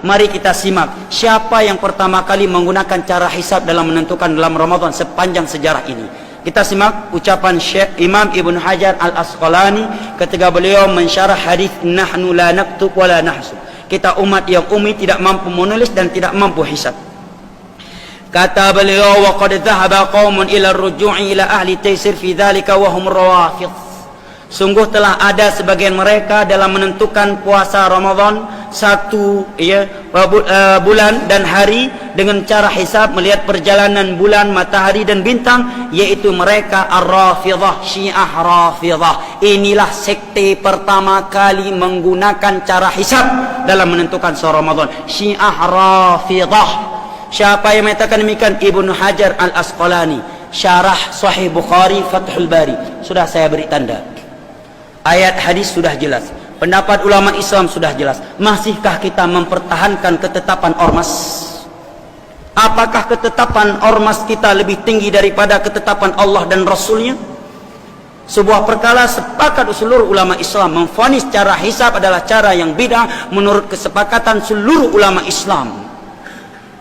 Mari kita simak siapa yang pertama kali menggunakan cara hisab dalam menentukan dalam Ramadan sepanjang sejarah ini. Kita simak ucapan Syekh Imam Ibn Hajar Al-Asqalani ketika beliau mensyarah hadis nahnu la naktub wa la nahsub. Kita umat yang ummi tidak mampu menulis dan tidak mampu hisab. Kata beliau, wa qad dhahaba qaumun ila ar-ruju'i ila ahli taysir fi dhalika wa hum rawafidh. Sungguh telah ada sebagian mereka dalam menentukan puasa Ramadan satu bulan dan hari dengan cara hisab melihat perjalanan bulan, matahari dan bintang, yaitu mereka Ar-Rafidhah, Syiah Rafidhah. Inilah sekte pertama kali menggunakan cara hisab dalam menentukan puasa Ramadan, Syiah Rafidhah. Siapa yang mengatakan demikian? Ibnu Hajar Al-Asqalani, syarah Sahih Bukhari Fathul Bari. Sudah saya beri tanda. Ayat hadis sudah jelas, pendapat ulama Islam sudah jelas. Masihkah kita mempertahankan ketetapan ormas? Apakah ketetapan ormas kita lebih tinggi daripada ketetapan Allah dan Rasulnya? Sebuah perkara sepakat seluruh ulama Islam memvonis cara hisab adalah cara yang bid'ah menurut kesepakatan seluruh ulama Islam.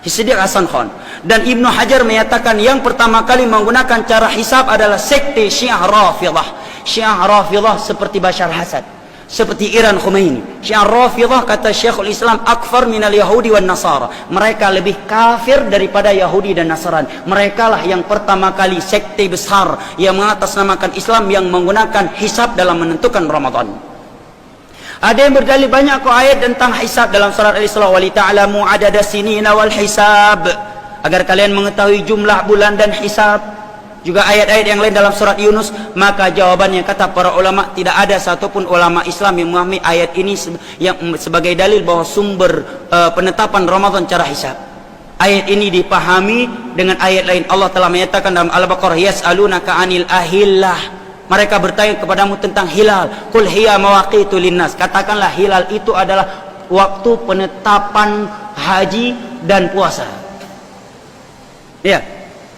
Siddiq Hasan Khan dan Ibnu Hajar menyatakan yang pertama kali menggunakan cara hisab adalah sekte Syiah Rafidhah. Syiah Rafidhah seperti Bashar Asad, seperti Iran Khomeini. Syiah Rafidhah kata Syekhul Islam akfar minal Yahudi wan Nasara. Mereka lebih kafir daripada Yahudi dan Nasrani. Mereka lah yang pertama kali sekte besar yang mengatasnamakan Islam yang menggunakan hisab dalam menentukan Ramadan. Ada yang berdalil banyak kok ayat tentang hisab dalam surat Al-Isra, wa li ta'lamu adada sinina wal hisab, agar kalian mengetahui jumlah bulan dan hisab. Juga ayat-ayat yang lain dalam surat Yunus. Maka jawabannya kata para ulama, tidak ada satupun ulama Islam yang memahami ayat ini yang sebagai dalil bahwa sumber penetapan Ramadan cara hisab. Ayat ini dipahami dengan ayat lain. Allah telah menyatakan dalam Al-Baqarah, yas'alunaka 'anil ahillah. Mereka bertanya kepadamu tentang hilal. Qul hiya mawaqitu linnas. Katakanlah hilal itu adalah waktu penetapan haji dan puasa. Ya.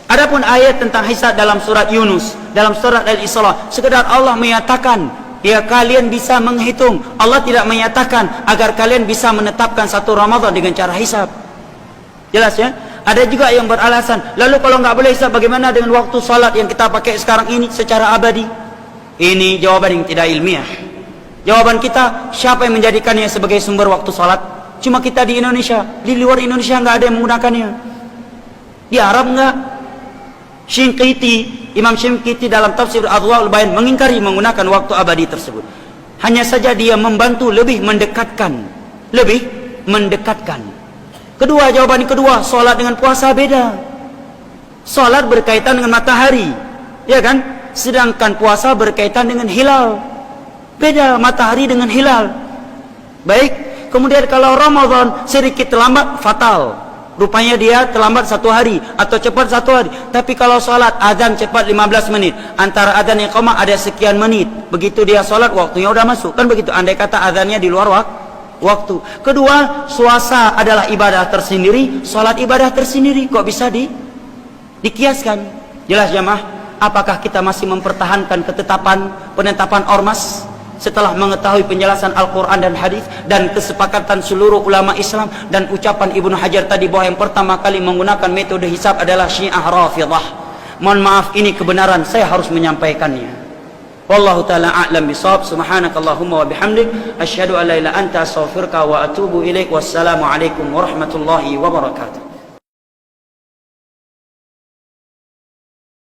Adapun ayat tentang hisab dalam surat Yunus, dalam surat Al-Isra, sekedar Allah menyatakan ya kalian bisa menghitung. Allah tidak menyatakan agar kalian bisa menetapkan satu Ramadan dengan cara hisab. Jelas ya? Ada juga yang beralasan, lalu kalau nggak boleh hisab, bagaimana dengan waktu salat yang kita pakai sekarang ini secara abadi? Ini jawaban yang tidak ilmiah. Jawaban kita, siapa yang menjadikannya sebagai sumber waktu salat? Cuma kita di Indonesia. Di luar Indonesia nggak ada yang menggunakannya. Di Arab nggak. Imam Shinqiti dalam tafsir Adwaul Bayan mengingkari menggunakan waktu abadi tersebut. Hanya saja dia membantu lebih mendekatkan. Kedua, jawaban kedua, solat dengan puasa beda. Solat berkaitan dengan matahari, ya kan? Sedangkan puasa berkaitan dengan hilal. Beda matahari dengan hilal. Baik, kemudian kalau Ramadan sedikit terlambat, fatal. Rupanya dia terlambat 1 hari atau cepat 1 hari. Tapi kalau solat azan cepat 15 menit, antara azan yang iqamah ada sekian menit. Begitu dia solat waktunya udah masuk. Kan begitu, andai kata azannya di luar waktu. Kedua, puasa adalah ibadah tersendiri, solat ibadah tersendiri. Kok bisa dikiaskan? Jelas jamaah, apakah kita masih mempertahankan penetapan ormas setelah mengetahui penjelasan Al-Quran dan hadis dan kesepakatan seluruh ulama Islam dan ucapan Ibnu Hajar tadi bahwa yang pertama kali menggunakan metode hisab adalah Syiah Rafidhah? Mohon maaf, ini kebenaran, saya harus menyampaikannya. Wallahu ta'ala a'lam bishawab. Subhanakallahumma wa bihamdik asyhadu an la ilaha illa anta astaghfiruka wa atubu ilaik. Wassalamu alaikum warahmatullahi wabarakatuh.